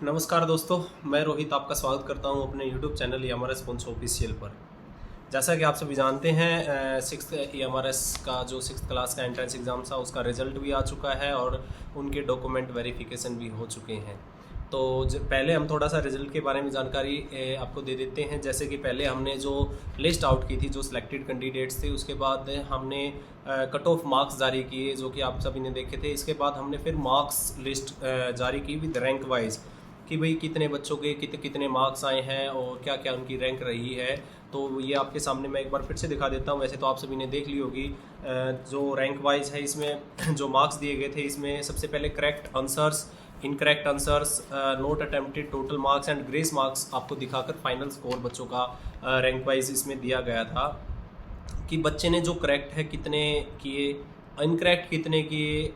नमस्कार दोस्तों, मैं रोहित आपका स्वागत करता हूं अपने YouTube channel EMRS spawns official पर। जैसा कि आप सभी जानते हैं, सिक्स्थ EMRS का जो सिक्स्थ क्लास का एंट्रेंस एग्ज़ाम था उसका रिज़ल्ट भी आ चुका है और उनके डॉक्यूमेंट वेरिफिकेशन भी हो चुके हैं। तो पहले हम थोड़ा सा रिज़ल्ट के बारे में जानकारी आपको दे देते हैं। जैसे कि पहले हमने जो लिस्ट आउट की थी, जो सिलेक्टेड कैंडिडेट्स थे, उसके बाद हमने कट ऑफ मार्क्स जारी किए जो कि आप सभी ने देखे थे। इसके बाद हमने फिर मार्क्स लिस्ट जारी की विद रैंक वाइज कि भाई कितने बच्चों के कितने मार्क्स आए हैं और क्या क्या उनकी रैंक रही है। तो ये आपके सामने मैं एक बार फिर से दिखा देता हूँ। वैसे तो आप सभी ने देख ली होगी जो रैंक वाइज है, इसमें जो मार्क्स दिए गए थे, इसमें सबसे पहले correct answers, incorrect answers, note attempted, total marks and grace marks आपको दिखाकर फाइनल स्कोर बच्चों का रैंक वाइज इसमें दिया गया था कि बच्चे ने जो करेक्ट है कितने किए, इनकरेक्ट कितने किए,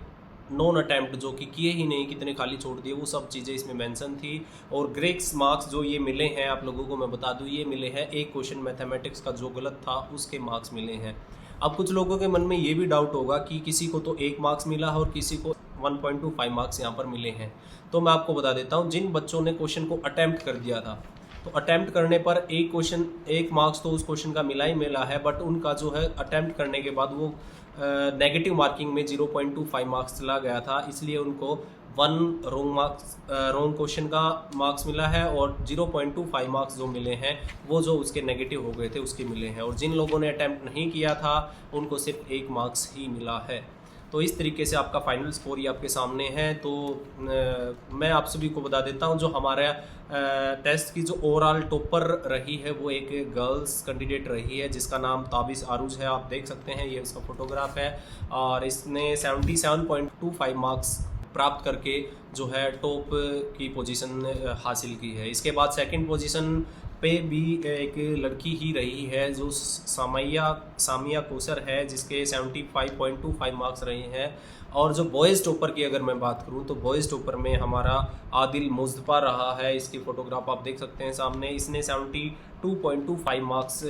नॉन अटैम्प्ट जो कि किए ही नहीं कितने खाली छोड़ दिए, वो सब चीज़ें इसमें मेंशन थी। और ग्रेस मार्क्स जो ये मिले हैं आप लोगों को मैं बता दूं, ये मिले हैं एक क्वेश्चन मैथमेटिक्स का जो गलत था उसके मार्क्स मिले हैं। अब कुछ लोगों के मन में ये भी डाउट होगा कि किसी को तो 1 मार्क्स मिला और किसी को 1.25 मार्क्स यहाँ पर मिले हैं। तो मैं आपको बता देता हूँ, जिन बच्चों ने क्वेश्चन को अटैम्प्ट कर दिया था तो अटैम्प्ट करने पर एक मार्क्स तो उस क्वेश्चन का मिला ही मिला है, बट उनका जो है अटैम्प्ट करने के बाद वो नेगेटिव मार्किंग में 0.25 मार्क्स चला गया था, इसलिए उनको 1 रॉन्ग क्वेश्चन का मार्क्स मिला है और 0.25 मार्क्स जो मिले हैं वो जो उसके नेगेटिव हो गए थे उसके मिले हैं। और जिन लोगों ने अटैम्प्ट नहीं किया था उनको सिर्फ 1 मार्क्स ही मिला है। तो इस तरीके से आपका फाइनल स्कोर ये आपके सामने है। तो मैं आप सभी को बता देता हूँ, जो हमारा टेस्ट की जो ओवरऑल टॉपर रही है वो एक गर्ल्स कैंडिडेट रही है जिसका नाम ताबिश आरूज है। आप देख सकते हैं, ये उसका फोटोग्राफ है और इसने 77.25 मार्क्स प्राप्त करके जो है टॉप की पोजीशन हासिल की है। इसके बाद सेकंड पोजीशन पे भी एक लड़की ही रही है जो सामिया कोसर है, जिसके 75.25 मार्क्स रहे हैं। और जो बॉयज़ टॉपर की अगर मैं बात करूं तो बॉयज़ टॉपर में हमारा आदिल मुस्तफ़ा रहा है। इसकी फ़ोटोग्राफ आप देख सकते हैं सामने। इसने 72.25 मार्क्स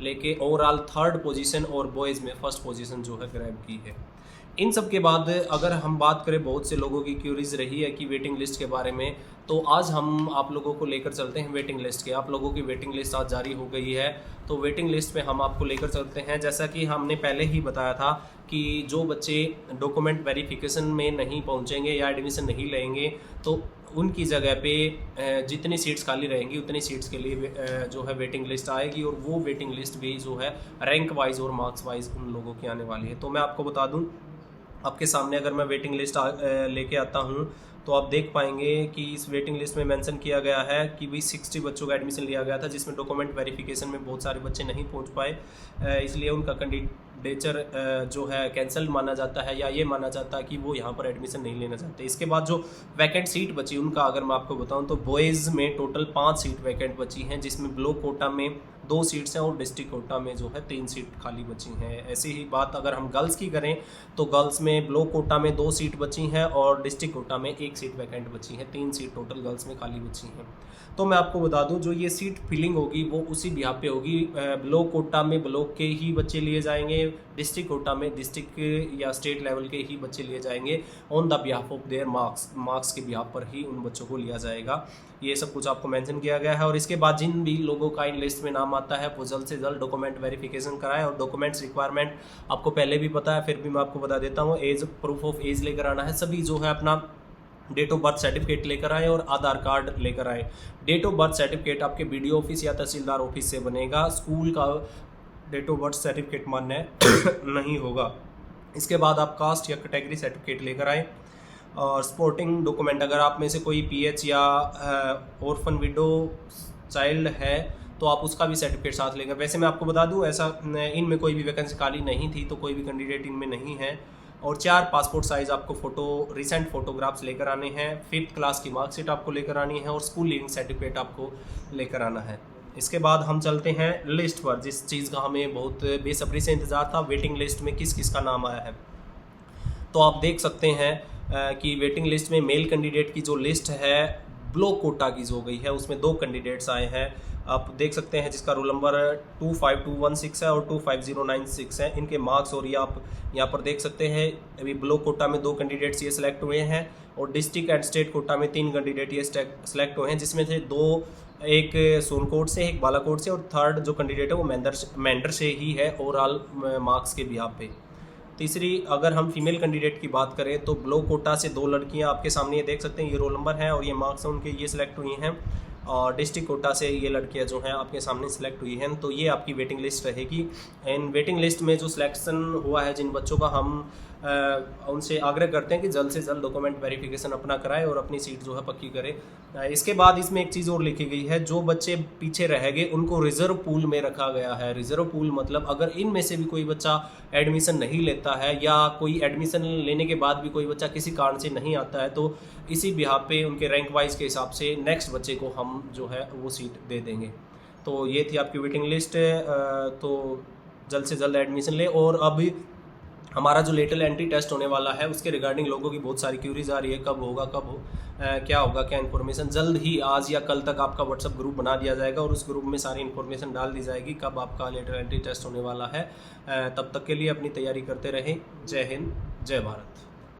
लेके ओवरऑल थर्ड पोजीशन और बॉयज़ में फर्स्ट पोजीशन जो है ग्रैब की है। इन सब के बाद अगर हम बात करें, बहुत से लोगों की क्यूरीज रही है कि वेटिंग लिस्ट के बारे में, तो आज हम आप लोगों को लेकर चलते हैं वेटिंग लिस्ट के। आप लोगों की वेटिंग लिस्ट आज जारी हो गई है, तो वेटिंग लिस्ट में हम आपको लेकर चलते हैं। जैसा कि हमने पहले ही बताया था कि जो बच्चे डॉक्यूमेंट वेरिफिकेशन में नहीं पहुंचेंगे या एडमिशन नहीं लेंगे तो उनकी जगह पे जितनी सीट्स खाली रहेंगी उतनी सीट्स के लिए जो है वेटिंग लिस्ट आएगी और वो वेटिंग लिस्ट भी जो है रैंक वाइज और मार्क्स वाइज उन लोगों की आने वाली है। तो मैं आपको बता दूं, आपके सामने अगर मैं वेटिंग लिस्ट लेके आता हूँ तो आप देख पाएंगे कि इस वेटिंग लिस्ट में मेंशन किया गया है कि भाई 60 बच्चों का एडमिशन लिया गया था, जिसमें डॉक्यूमेंट वेरिफिकेशन में बहुत सारे बच्चे नहीं पहुंच पाए, इसलिए उनका कैंडिडेचर जो है कैंसिल माना जाता है या ये माना जाता है कि वो यहाँ पर एडमिशन नहीं लेना चाहते। इसके बाद जो वैकेंट सीट बची उनका अगर मैं आपको बताऊँ तो बॉयज़ में टोटल 5 सीट वैकेंट बची हैं, जिसमें ब्लॉक कोटा में 2 सीट्स हैं और डिस्ट्रिक्ट कोटा में जो है 3 सीट खाली बची हैं। ऐसी ही बात अगर हम गर्ल्स की करें तो गर्ल्स में ब्लॉक कोटा में 2 सीट बची हैं और डिस्ट्रिक्ट कोटा में 1 सीट वैकेंट बची है। 3 सीट टोटल गर्ल्स में खाली बची हैं। तो मैं आपको बता दूं, जो ये सीट फिलिंग होगी वो उसी बिहाफ पे होगी। ब्लॉक कोटा में ब्लॉक के ही बच्चे लिए जाएंगे, डिस्ट्रिक्ट कोटा में डिस्ट्रिक्ट या स्टेट लेवल के ही बच्चे लिए जाएंगे। On the behalf of their marks के बिहाफ पर ही उन बच्चों को लिया जाएगा। ये सब कुछ आपको मेंशन किया गया है। और इसके बाद जिन भी लोगों का इन लिस्ट में नाम आता है वो जल्द से जल्द डॉक्यूमेंट वेरिफिकेशन कराएं। और डॉक्यूमेंट्स रिक्वायरमेंट आपको पहले भी पता है, फिर भी मैं आपको बता देता हूँ। एज प्रूफ ऑफ एज लेकर आना है सभी, जो है अपना डेट ऑफ बर्थ सर्टिफिकेट लेकर आए और आधार कार्ड लेकर आए। डेट ऑफ बर्थ सर्टिफिकेट आपके BDO ऑफिस या तहसीलदार ऑफिस से बनेगा, स्कूल का डेट ऑफ बर्थ सर्टिफिकेट मान्य नहीं होगा। इसके बाद आप कास्ट या कैटेगरी सर्टिफिकेट लेकर आए और स्पोर्टिंग डॉक्यूमेंट, अगर आप में से कोई PH या ऑर्फन विडो चाइल्ड है तो आप उसका भी सर्टिफिकेट साथ लेकर। वैसे मैं आपको बता दूं, ऐसा इनमें कोई भी वैकेंसी खाली नहीं थी तो कोई भी कैंडिडेट इनमें नहीं है। और 4 पासपोर्ट साइज़ आपको रिसेंट फोटोग्राफ्स लेकर आने हैं। 5th क्लास की मार्कशीट आपको लेकर आनी है और स्कूल लीविंग सर्टिफिकेट आपको लेकर आना है। इसके बाद हम चलते हैं लिस्ट पर, जिस चीज़ का हमें बहुत बेसब्री से इंतज़ार था, वेटिंग लिस्ट में किस किस का नाम आया है। तो आप देख सकते हैं कि वेटिंग लिस्ट में मेल कैंडिडेट की जो लिस्ट है ब्लॉक कोटा की जो गई है उसमें 2 कैंडिडेट्स आए हैं। आप देख सकते हैं जिसका रोल नंबर 25216 है और 25096 है, इनके मार्क्स। और ये आप यहाँ पर देख सकते हैं अभी ब्लॉक कोटा में 2 कैंडिडेट्स ये सिलेक्ट हुए हैं और डिस्ट्रिक्ट एंड स्टेट कोटा में 3 कैंडिडेट ये सिलेक्ट हुए हैं, जिसमें से 2 एक सोनकोट से, एक बालाकोट से और थर्ड जो कैंडिडेट है वो मेंढर से ही है ओवरऑल मार्क्स के बिहाफ पे। तीसरी अगर हम फीमेल कैंडिडेट की बात करें तो ब्लॉक कोटा से 2 लड़कियां आपके सामने ये देख सकते हैं, ये रोल नंबर है और ये मार्क्स हैं उनके, ये सिलेक्ट हुई हैं। और डिस्ट्रिक्ट कोटा से ये लड़कियां जो हैं आपके सामने सिलेक्ट हुई हैं। तो ये आपकी वेटिंग लिस्ट रहेगी। इन वेटिंग लिस्ट में जो सिलेक्शन हुआ है जिन बच्चों का, हम उनसे आग्रह करते हैं कि जल्द से जल्द डॉक्यूमेंट वेरिफिकेशन अपना कराएं और अपनी सीट जो है पक्की करें। इसके बाद इसमें एक चीज़ और लिखी गई है, जो बच्चे पीछे रह गए उनको रिजर्व पूल में रखा गया है। रिजर्व पूल मतलब अगर इनमें से भी कोई बच्चा एडमिशन नहीं लेता है या कोई एडमिशन लेने के बाद भी कोई बच्चा किसी कारण से नहीं आता है, तो इसी बिहाफ पे उनके रैंक वाइज के हिसाब से नेक्स्ट बच्चे को हम जो है वो सीट दे देंगे। तो ये थी आपकी वेटिंग लिस्ट। तो जल्द से जल्द एडमिशन ले। और अभी हमारा जो लेटरल एंट्री टेस्ट होने वाला है उसके रिगार्डिंग लोगों की बहुत सारी क्यूरीज आ रही है, कब होगा, क्या होगा, क्या इन्फॉर्मेशन। जल्द ही आज या कल तक आपका व्हाट्सअप ग्रुप बना दिया जाएगा और उस ग्रुप में सारी इन्फॉर्मेशन डाल दी जाएगी कब आपका लेटरल एंट्री टेस्ट होने वाला है। तब तक के लिए अपनी तैयारी करते रहें। जय हिंद, जय भारत।